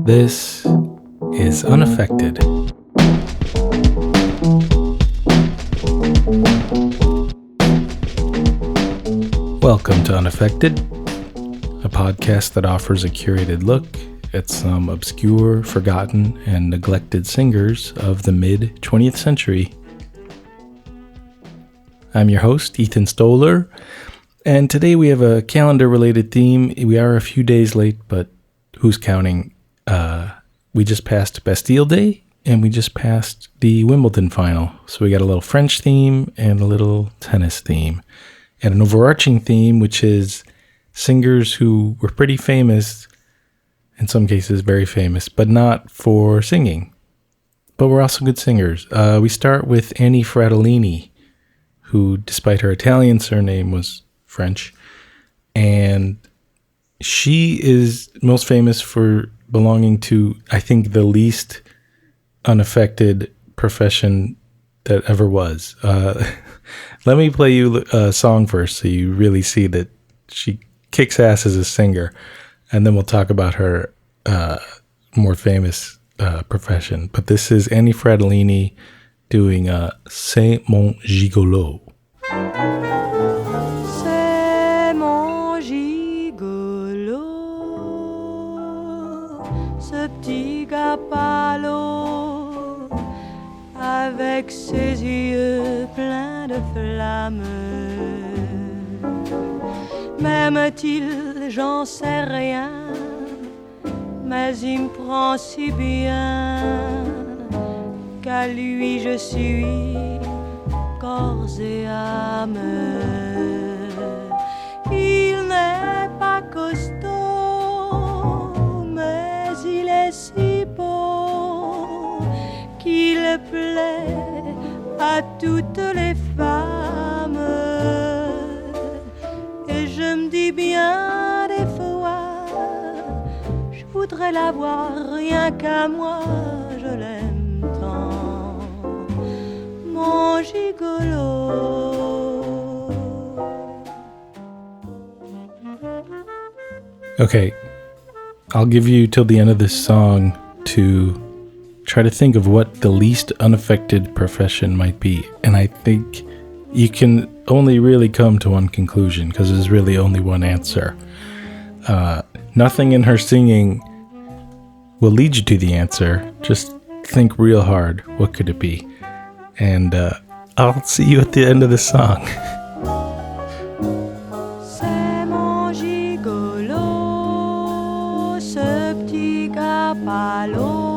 This is Unaffected. Welcome to Unaffected, a podcast that offers a curated look at some obscure, forgotten, and neglected singers of the mid-20th century. I'm your host, Ethan Stoller, and today we have a calendar-related theme. We are a few days late, but who's counting? We just passed Bastille Day, and we just passed the Wimbledon final. So we got a little French theme and a little tennis theme, and an overarching theme, which is singers who were pretty famous, in some cases very famous, but not for singing. But we're also good singers. We start with Annie Fratellini, who, despite her Italian surname, was French. And she is most famous for belonging to, I think, the least unaffected profession that ever was. Let me play you a song first so you really see that she kicks ass as a singer. And then we'll talk about her more famous profession. But this is Annie Fratellini doing C'est mon gigolo. C'est mon gigolo, ce petit gars palo, avec ses yeux pleins de flammes. M'aime-t-il, j'en sais rien, mais il me prend si bien qu'à lui je suis corps et âme. Il n'est pas costaud, mais il est si beau qu'il plaît à toutes les femmes. Et je me dis bien des fois, je voudrais l'avoir rien qu'à moi, je l'aime tant, mon gigolo. Okay, I'll give you till the end of this song to try to think of what the least unaffected profession might be. And I think you can only really come to one conclusion because there's really only one answer. Nothing in her singing will lead you to the answer. Just think real hard. What could it be? And I'll see you at the end of the song. C'est mon gigolo, ce petit gars palo,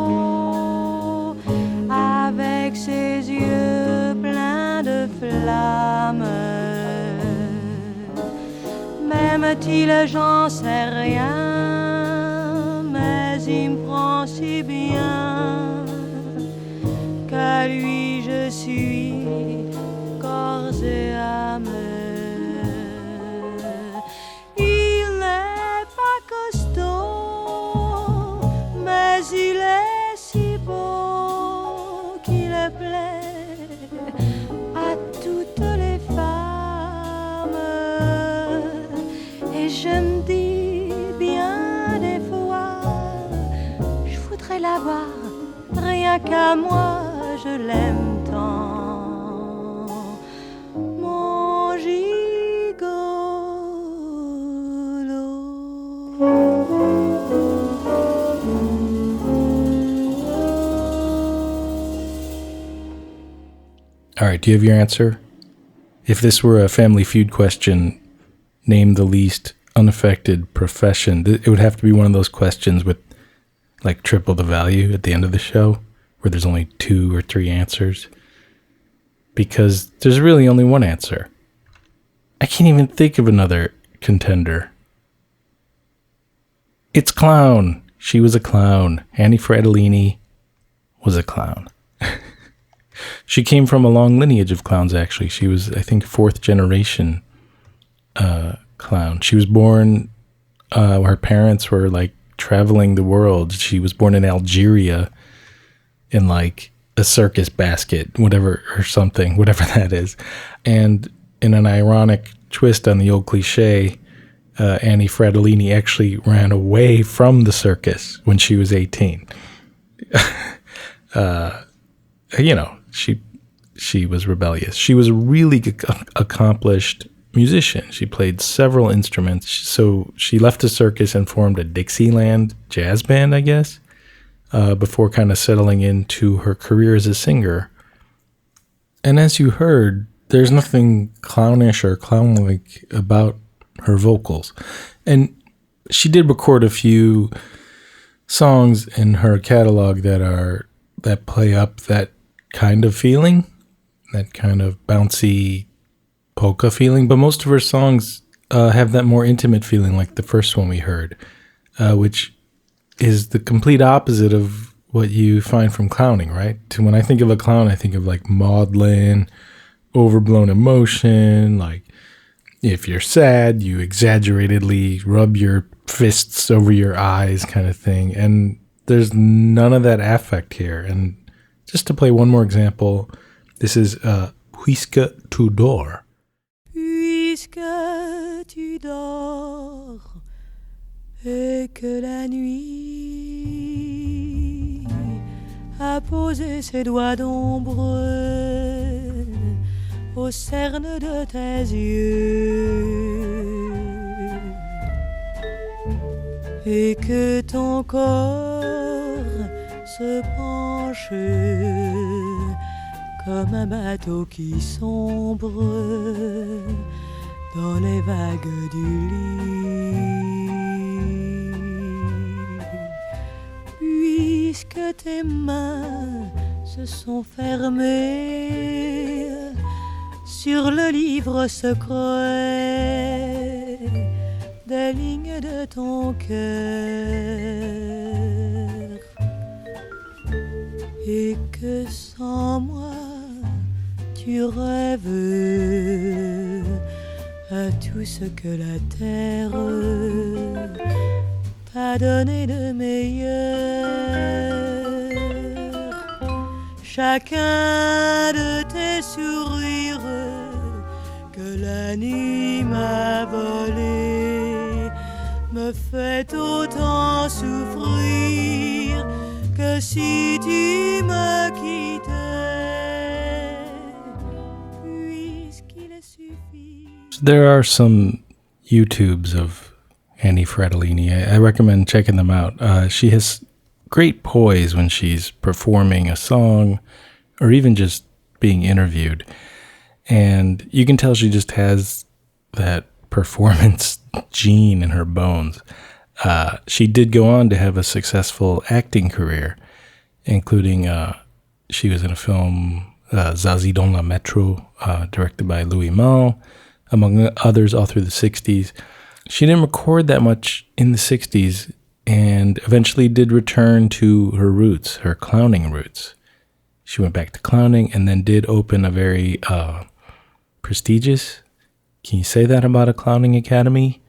avec ses yeux pleins de flammes. M'aime-t-il, j'en sais rien, mais il me prend si bien qu'à lui je suis corps et âme. Il n'est pas costaud, mais il est si beau qu'il plaît à toutes les femmes. Et je me dis bien des fois, je voudrais l'avoir rien qu'à moi, je l'aime tant, mon gigolo. All right, do you have your answer? If this were a Family Feud question, name the least unaffected profession, it would have to be one of those questions with like triple the value at the end of the show, where there's only 2 or 3 answers, because there's really only one answer. I can't even think of another contender. It's clown. She was a clown. Annie Fratellini was a clown. She came from a long lineage of clowns, actually. She was, I think, 4th generation clown. She was born, her parents were like traveling the world. She was born in Algeria in like a circus basket, whatever, or something, whatever that is. And in an ironic twist on the old cliche, Annie Fratellini actually ran away from the circus when she was 18. She was rebellious. She was a really accomplished musician. She played several instruments. So she left the circus and formed a Dixieland jazz band, I guess, before kind of settling into her career as a singer. And as you heard, there's nothing clownish or clown-like about her vocals. And she did record a few songs in her catalog that play up that kind of feeling, that kind of bouncy polka feeling. But most of her songs have that more intimate feeling, like the first one we heard, which is the complete opposite of what you find from clowning, right? When I think of a clown, I think of like maudlin, overblown emotion, like if you're sad, you exaggeratedly rub your fists over your eyes kind of thing. And there's none of that affect here. And just to play one more example, this is Puisque tu dors. Puisque tu dors et que la nuit a posé ses doigts d'ombre aux cernes de tes yeux et que ton corps se penche comme un bateau qui sombre dans les vagues du lit. Puisque tes mains se sont fermées sur le livre secret des lignes de ton cœur et que sans moi tu rêves à tout ce que la terre t'a donné de meilleur. Chacun de tes sourires que la nuit m'a volé me fait autant souffrir que si tu me quittais, puisqu'il suffit. There are some YouTubes of Annie Fratellini. I recommend checking them out. She has great poise when she's performing a song or even just being interviewed. And you can tell she just has that performance gene in her bones. She did go on to have a successful acting career, including she was in a film, Zazie dans la métro, directed by Louis Malle, among others, all through the 60s. She didn't record that much in the 60s and eventually did return to her roots, her clowning roots. She went back to clowning and then did open a very prestigious, can you say that about a clowning academy?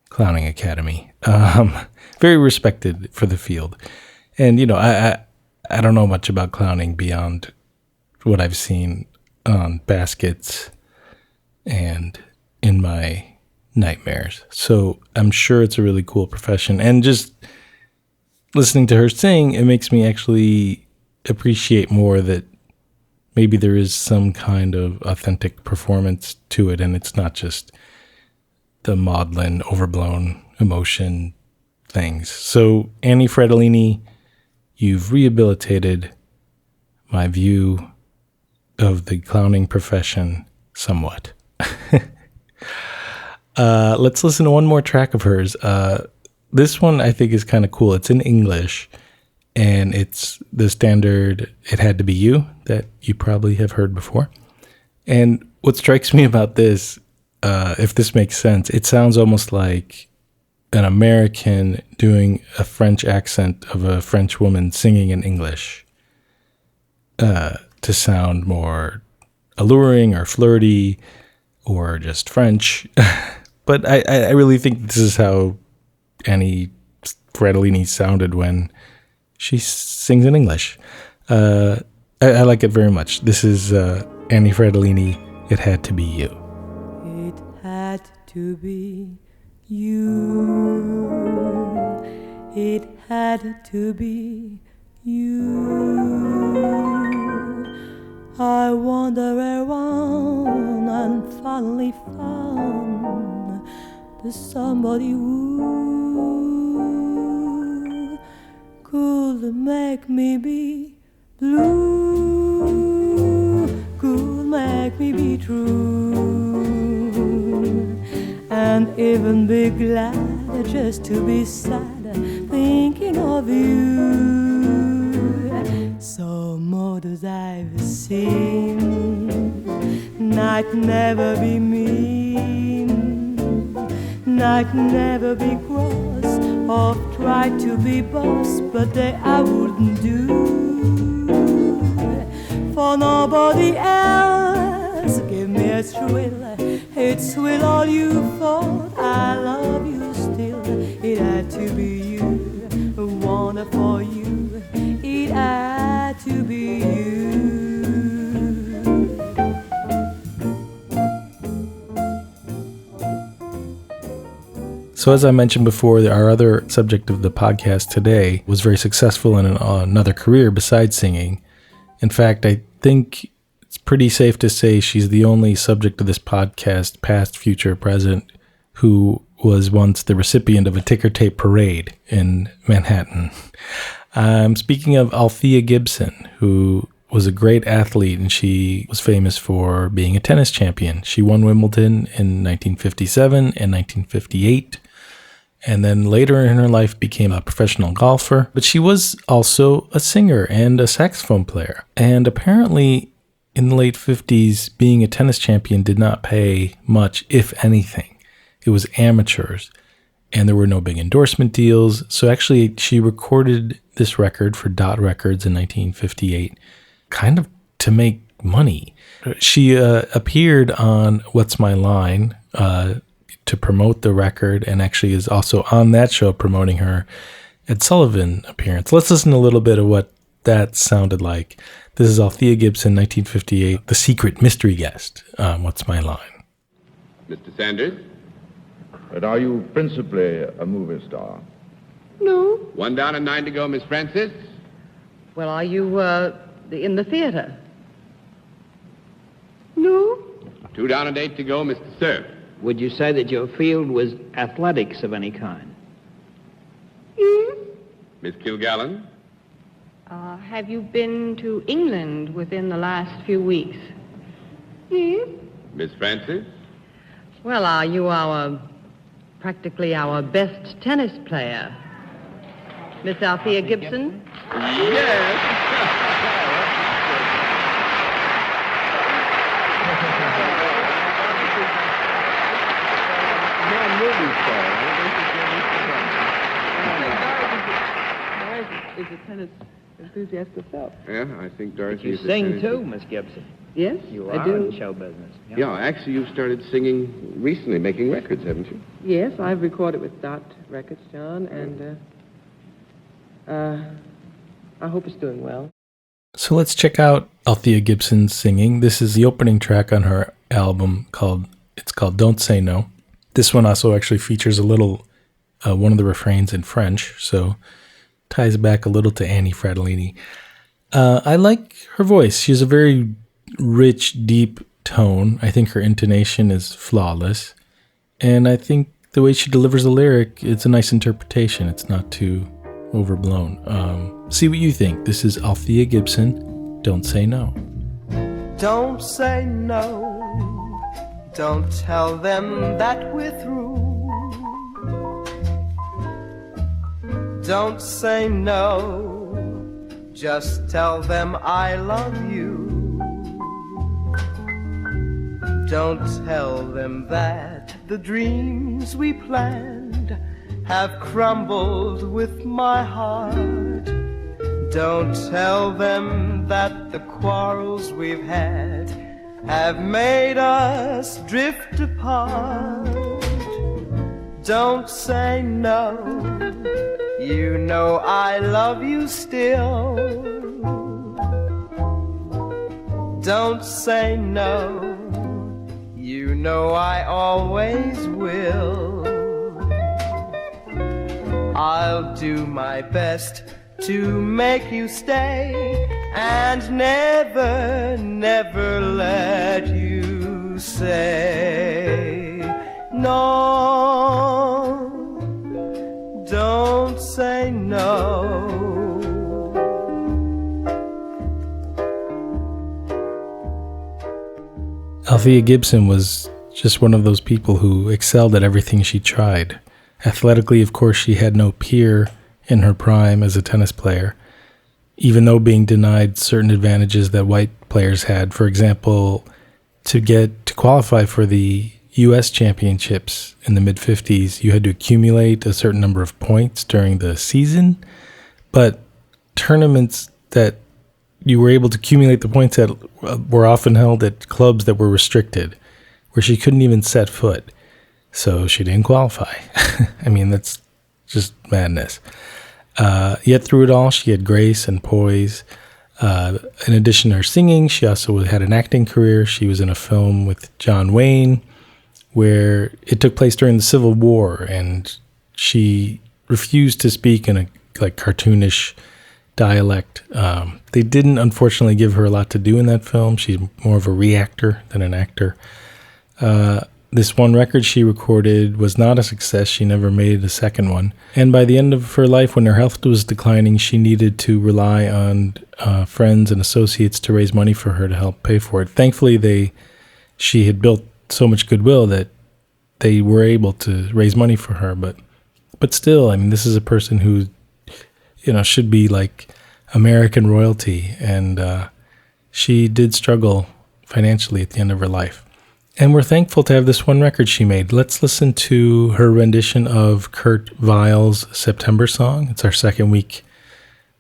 Clowning academy. Very respected for the field. And, you know, I don't know much about clowning beyond what I've seen on baskets and in my nightmares. So I'm sure it's a really cool profession. And just listening to her sing, it makes me actually appreciate more that maybe there is some kind of authentic performance to it, and it's not just the maudlin, overblown emotion things. So, Annie Fratellini, you've rehabilitated my view of the clowning profession somewhat. Let's listen to one more track of hers. This one I think is kind of cool. It's in English, and it's the standard "It Had to Be You" that you probably have heard before. And what strikes me about this, if this makes sense, it sounds almost like an American doing a French accent of a French woman singing in English to sound more alluring or flirty or just French. But I really think this is how Annie Fratellini sounded when she sings in English. I like it very much. This is Annie Fratellini, "It Had to Be You." It had to be you. It had to be you. I wandered around and finally found the somebody who could make me be blue, could make me be true, and even be glad just to be sad thinking of you. Some mothers I've seen, night never be mean, night never be cross, or try to be boss, but they I wouldn't do for nobody else. Give me a thrill, it's will all you thought. I love you still. It had to be you, a wonder for you. It had to be you. So as I mentioned before, our other subject of the podcast today was very successful in another career besides singing. In fact, I think it's pretty safe to say she's the only subject of this podcast, past, future, present, who was once the recipient of a ticker tape parade in Manhattan. I'm speaking of Althea Gibson, who was a great athlete, and she was famous for being a tennis champion. She won Wimbledon in 1957 and 1958, and then later in her life became a professional golfer. But she was also a singer and a saxophone player. And apparently in the late 50s, being a tennis champion did not pay much, if anything. It was amateurs, and there were no big endorsement deals. So actually, she recorded this record for Dot Records in 1958, kind of to make money. She appeared on What's My Line to promote the record, and actually is also on that show promoting her Ed Sullivan appearance. Let's listen a little bit of what that sounded like. This is Althea Gibson, 1958, the secret mystery guest on What's My Line. Mr. Sanders? But are you principally a movie star? No. 1 down and 9 to go, Miss Francis. Well, are you in the theater? No. 2 down and 8 to go, Mr. Cerf. Would you say that your field was athletics of any kind? Yes. Miss Kilgallen. Have you been to England within the last few weeks? Yes. Miss Francis. Well, are you practically our best tennis player? Miss Althea Gibson? Yes. Is a tennis enthusiast herself. Yeah, I think Dorothy You is a sing tennis- too, Miss Gibson. Yes, You I are do. in show business. Yeah, actually, you've started singing recently, making records, haven't you? Yes, I've recorded with Dot Records, John, and I hope it's doing well. So let's check out Althea Gibson's singing. This is the opening track on her album called Don't Say No. This one also actually features a little, one of the refrains in French, so ties back a little to Annie Fratellini. I like her voice. She has a very rich, deep tone. I think her intonation is flawless. And I think the way she delivers the lyric, it's a nice interpretation. It's not too overblown. See what you think. This is Althea Gibson, Don't Say No. Don't say no. Don't tell them that we're through. Don't say no. Just tell them I love you. Don't tell them that the dreams we planned have crumbled with my heart. Don't tell them that the quarrels we've had have made us drift apart. Don't say no. You know I love you still. Don't say no. You know I always will. I'll do my best to make you stay and never, never let you say no. Don't say no. Althea Gibson was just one of those people who excelled at everything she tried. Athletically, of course, she had no peer in her prime as a tennis player, even though being denied certain advantages that white players had. For example, to qualify for the U.S. championships in the mid-50s, you had to accumulate a certain number of points during the season, but tournaments that you were able to accumulate the points at were often held at clubs that were restricted, where she couldn't even set foot. So she didn't qualify. I mean, that's just madness. Yet through it all, she had grace and poise. In addition to her singing, she also had an acting career. She was in a film with John Wayne, where it took place during the Civil War, and she refused to speak in a cartoonish dialect. They didn't, unfortunately, give her a lot to do in that film. She's more of a reactor than an actor. This one record she recorded was not a success. She never made a second one. And by the end of her life, when her health was declining, she needed to rely on friends and associates to raise money for her to help pay for it. Thankfully, she had built so much goodwill that they were able to raise money for her. But still, I mean, this is a person who, should be like American royalty. And she did struggle financially at the end of her life. And we're thankful to have this one record she made. Let's listen to her rendition of Kurt Weill's September song. It's our second week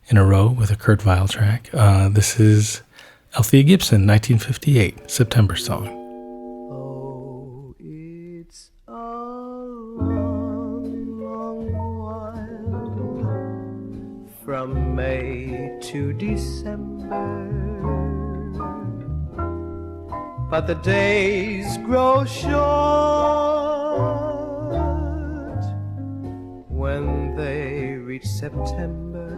in a row with a Kurt Weill track. This is Althea Gibson, 1958, September song. Oh, it's a long, long while from May to December, but the days grow short when they reach September,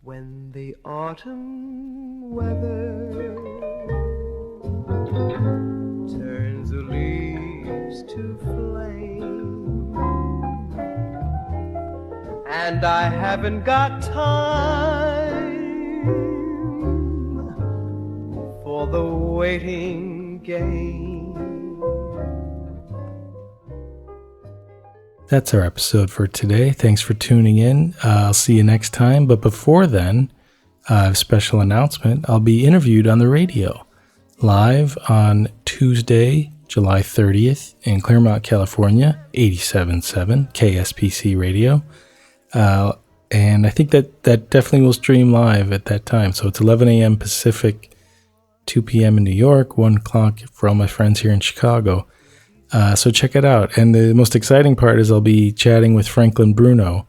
when the autumn weather turns the leaves to flame, and I haven't got time for the waiting game. That's our episode for today. Thanks for tuning in. I'll see you next time. But before then, I have a special announcement. I'll be interviewed on the radio live on Tuesday, July 30th in Claremont, California, 87.7 KSPC radio. And I think that definitely will stream live at that time. So it's 11 a.m. Pacific, 2 p.m. in New York, 1 o'clock for all my friends here in Chicago. So check it out. And the most exciting part is I'll be chatting with Franklin Bruno,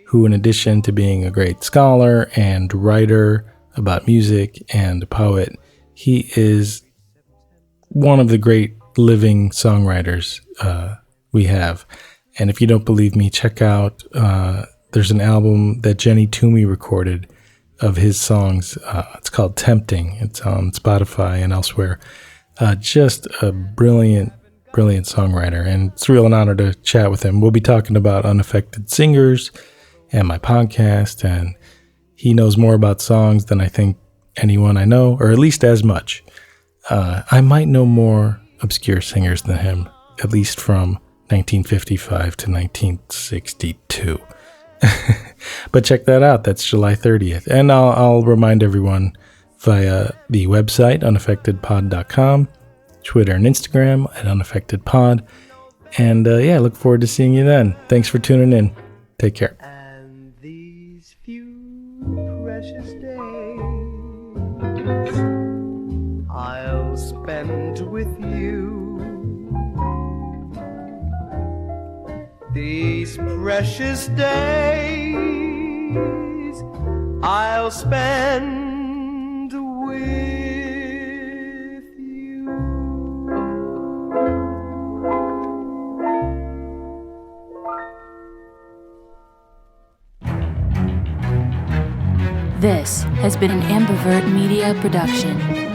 who, in addition to being a great scholar and writer about music and a poet, he is one of the great living songwriters we have. And if you don't believe me, check out, there's an album that Jenny Toomey recorded of his songs. It's called Tempting. It's on Spotify and elsewhere. Just a brilliant songwriter, and it's real an honor to chat with him. We'll be talking about Unaffected singers and my podcast, and he knows more about songs than I think anyone I know, or at least as much. I might know more obscure singers than him, at least from 1955 to 1962. But check that out. That's July 30th. And I'll remind everyone via the website, unaffectedpod.com, Twitter and Instagram at unaffectedpod. And I look forward to seeing you then. Thanks for tuning in. Take care. And these few precious days I'll spend with you. These precious days I'll spend with you. This has been an Ambivert Media production.